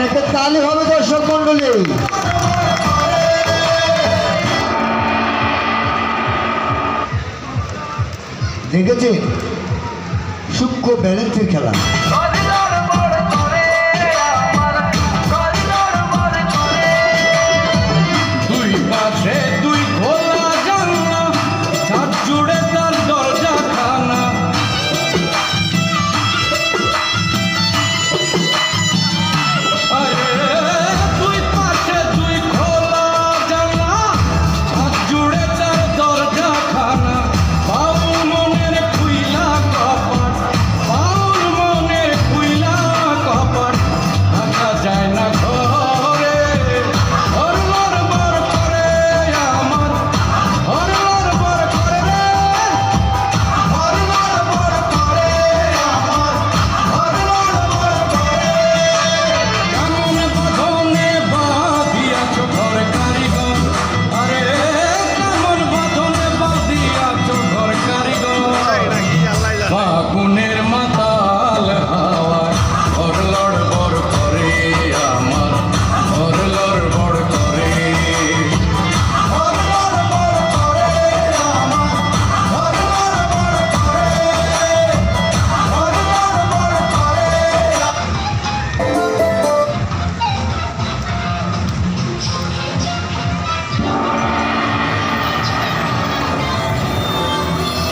একটা তালি হবে দর্শক মন্ডলী। দেখেছেন সূক্ষ্ম ব্যালেন্সের খেলা। দুই পাশে দুই খোলা জানলা, ছাদ জুড়ে তার দরজা খানা। দুই পাশে দুই খোলা জানলা, ছাদ জুড়ে তার দরজা খানা। বাউল মনের খুইলা কপাট, বাউল মনের খুইলা কপাট, থাকা যায় না ঘরে। ঘর লড়বড় করে আমার, ঘর লড়বড় করে রে, ঘর লড়বড় করে আমার, ঘর লড়বড় করে। কেমন বাঁধনে বাঁধিয়াছ ঘর কারিগর, আরে কেমন বাঁধনে বাঁধিয়াছ ঘর কারিগর। ফাগুনের মাতাল হাওয়ায় ঘর লড়বড় করে আমার, ঘর লড়বড় করে। ঘর লড়বড় করে আমার, ঘর লড়বড় করে, ঘর লড়বড় করে।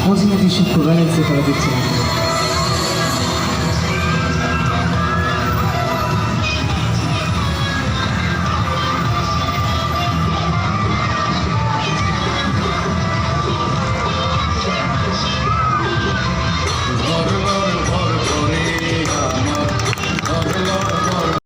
মজিনাটি সূক্ষ্ম ব্যালেন্সে খেলা দিচ্ছিলাম।